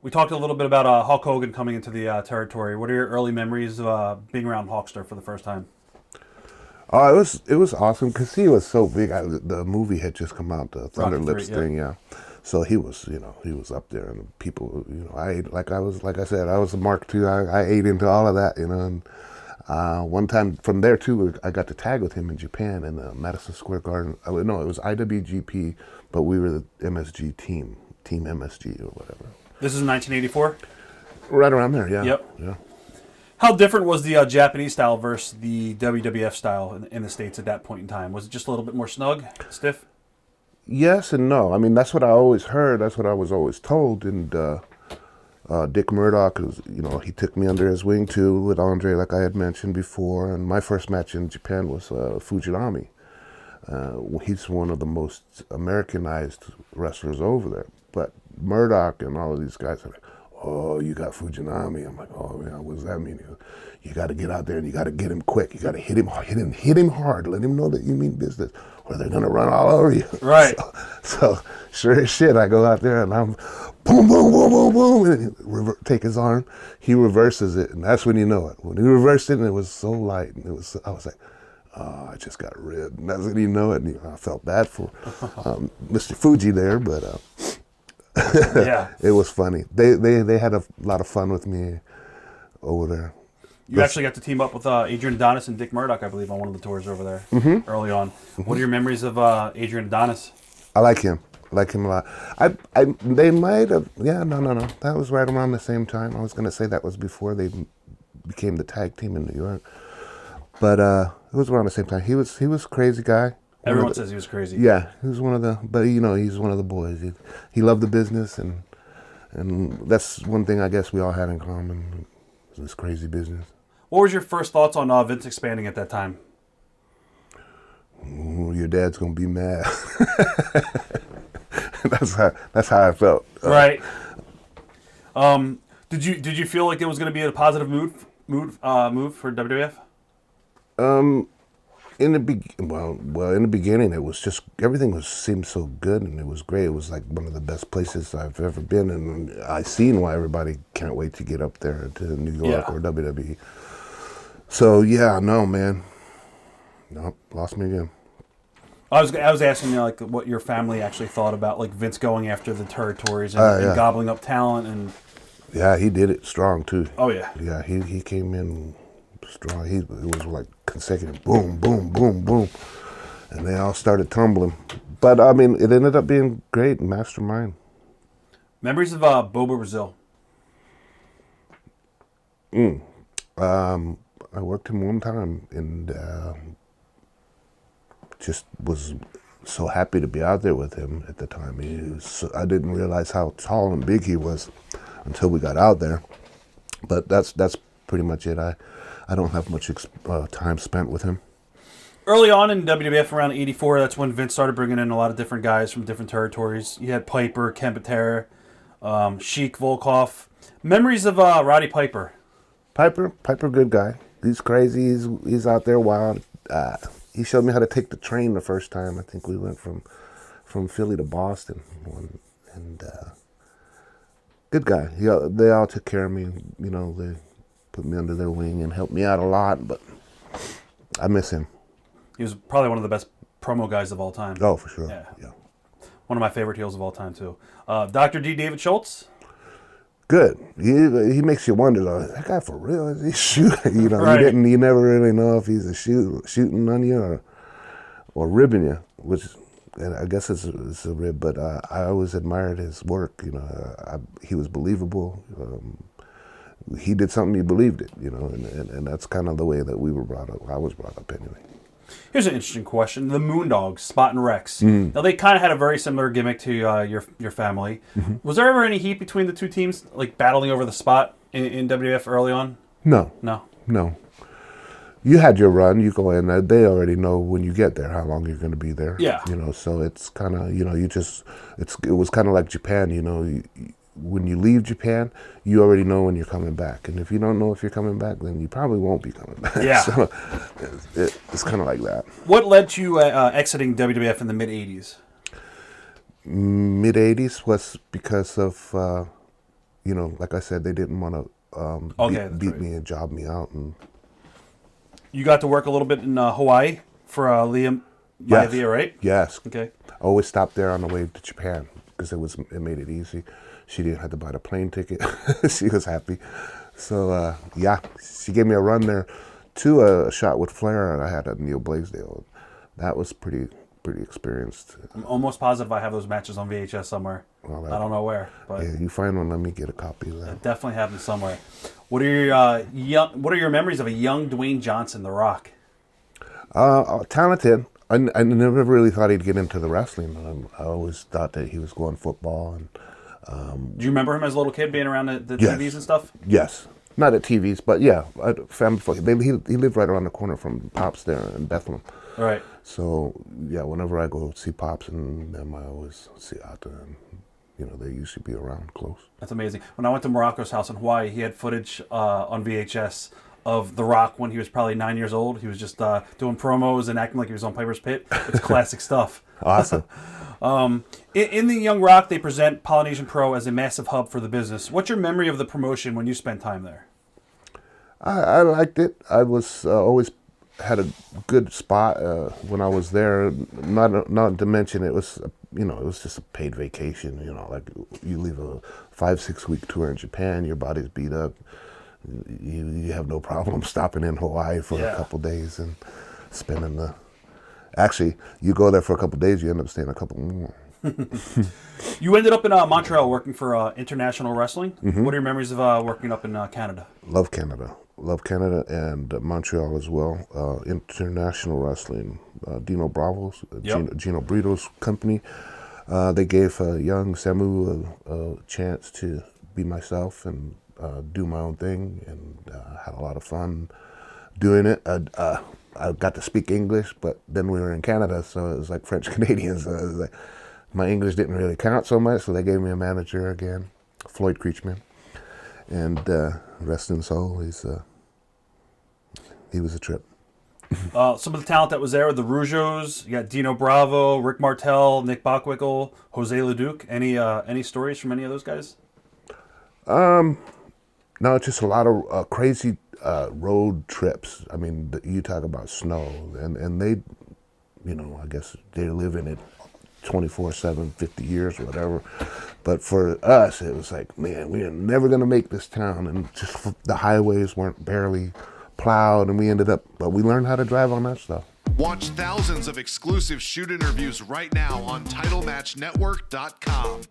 We talked a little bit about Hulk Hogan coming into the territory. What are your early memories of being around Hulkster for the first time? Oh, it was awesome because he was so big. The movie had just come out, the Thunder Rocky Lips III, thing, yeah. So he was, he was up there, and people, I ate like I said, I was a Mark II. I ate into all of that, And one time from there too, I got to tag with him in Japan in the Madison Square Garden. No, it was IWGP, but we were the MSG team MSG or whatever. This is 1984? Right around there, yeah. Yep. Yeah. How different was the Japanese style versus the WWF style in the States at that point in time? Was it just a little bit more snug, stiff? Yes and no. I mean, that's what I always heard. That's what I was always told. And Dick Murdoch, he took me under his wing too with Andre, like I had mentioned before. And my first match in Japan was Fujinami. He's one of the most Americanized wrestlers over there. But Murdoch and all of these guys are like, "Oh, you got Fujinami." I'm like, "Oh, yeah, what does that mean?" He goes, "You got to get out there and you got to get him quick. You got to hit him hard. Let him know that you mean business, or they're gonna run all over you." Right. So sure as shit, I go out there and I'm boom, boom, boom, boom, boom, and take his arm. He reverses it, and that's when you know it. When he reversed it, and it was so light, and I was like, "Oh, I just got ribbed." And that's when you know it. And I felt bad for Mr. Fuji there, but. Yeah. It was funny. They had a lot of fun with me over there. You actually got to team up with Adrian Adonis and Dick Murdoch, I believe, on one of the tours over there early on. What are your memories of Adrian Adonis? I like him. I like him a lot. They might have. Yeah, no. That was right around the same time. I was going to say that was before they became the tag team in New York, but it was around the same time. He was a crazy guy. Everyone says he was crazy. Yeah, he was one of the. But he's one of the boys. He loved the business, and that's one thing I guess we all had in common. This crazy business. What was your first thoughts on Vince expanding at that time? Ooh, your dad's gonna be mad. That's how I felt. Right. Did you feel like it was going to be a positive move for WWF? In the beginning, it was just everything seemed so good and it was great. It was like one of the best places I've ever been, and I seen why everybody can't wait to get up there to New York or WWE. So yeah, no man, nope, lost me again. I was asking you like what your family actually thought about like Vince going after the territories and gobbling up talent and. Yeah, he did it strong too. Oh yeah. Yeah, he came in strong. It was like consecutive boom, boom, boom, boom, and they all started tumbling. But I mean, it ended up being great. Mastermind. Memories of Bobo Brazil. I worked him one time and just was so happy to be out there with him at the time. I didn't realize how tall and big he was until we got out there. But that's pretty much it. I don't have much time spent with him. Early on in WWF around 84, that's when Vince started bringing in a lot of different guys from different territories. You had Piper, Kempetera, Sheik, Volkov. Memories of Roddy Piper. Piper, good guy. He's crazy. He's out there wild. He showed me how to take the train the first time. I think we went from Philly to Boston. And good guy. They all took care of me. They put me under their wing and helped me out a lot. But I miss him. He was probably one of the best promo guys of all time. Oh, for sure. Yeah. One of my favorite heels of all time, too. Dr. D. David Schultz? Good. He makes you wonder, though, that guy for real? Is he shooting? Right. You never really know if he's shooting on you or ribbing you, which I guess it's a rib, but I always admired his work. He was believable. He did something, he believed it, and that's kind of the way that we were brought up. I was brought up anyway. Here's an interesting question. The Moondogs, Spot and Rex. Now, they kind of had a very similar gimmick to your family. Was there ever any heat between the two teams, like battling over the spot in WWF early on? No. You had your run. You go in. They already know when you get there how long you're going to be there. Yeah. So it's kind of, it was kind of like Japan, when you leave Japan, you already know when you're coming back. And if you don't know if you're coming back, then you probably won't be coming back. Yeah. So it's kind of like that. What led to you exiting WWF in the mid-'80s? Mid-'80s was because of, you know, like I said, they didn't want to beat me and job me out. And you got to work a little bit in Hawaii for Liam Maivia, right? Yes. Okay. I always stopped there on the way to Japan because it made it easy. She didn't have to buy the plane ticket. She was happy. So, she gave me a run there to a shot with Flair, and I had a Neil Blaisdell. That was pretty experienced. I'm almost positive I have those matches on VHS somewhere. Well, I don't know where, but yeah, you find one, let me get a copy of that. I definitely have them somewhere. What are your memories of a young Dwayne Johnson, The Rock? Talented. I never really thought he'd get into the wrestling. I always thought that he was going football. And do you remember him as a little kid being around the TVs and stuff? Yes. Not at TVs, but yeah, family. He lived right around the corner from Pops there in Bethlehem. All right. So yeah, whenever I go see Pops and them, I always see out there, and you know they usually be around close. That's amazing. When I went to Morocco's house in Hawaii, he had footage on VHS of The Rock when he was probably 9 years old. He was just doing promos and acting like he was on Piper's Pit. It's classic stuff. Awesome. In the Young Rock, they present Polynesian Pro as a massive hub for the business. What's your memory of the promotion when you spent time there? I liked it. I was always had a good spot when I was there. Not to mention it was it was just a paid vacation. You know, like you leave a 5-6 week tour in Japan, your body's beat up. You have no problem stopping in Hawaii for a couple days and spending the. Actually, you go there for a couple days, you end up staying a couple more. You ended up in Montreal working for International Wrestling. Mm-hmm. What are your memories of working up in Canada? Love Canada and Montreal as well. International Wrestling, Dino Bravo's, Gino Brito's company. They gave young Samu a chance to be myself and do my own thing, and had a lot of fun doing it. I got to speak English, but then we were in Canada, so it was like French Canadians. So it was like, my English didn't really count so much, so they gave me a manager again, Floyd Creechman, and rest in soul. He was a trip. Some of the talent that was there were the Rougeos. You got Dino Bravo, Rick Martel, Nick Bockwinkel, Jose LeDuc. Any stories from any of those guys? No, just a lot of crazy road trips. I mean, you talk about snow, and they, I guess they live in it 24/7, 50 years, whatever. But for us, it was like, man, we are never going to make this town, and just the highways weren't barely plowed, and but we learned how to drive on that stuff. Watch thousands of exclusive shoot interviews right now on TitleMatchNetwork.com.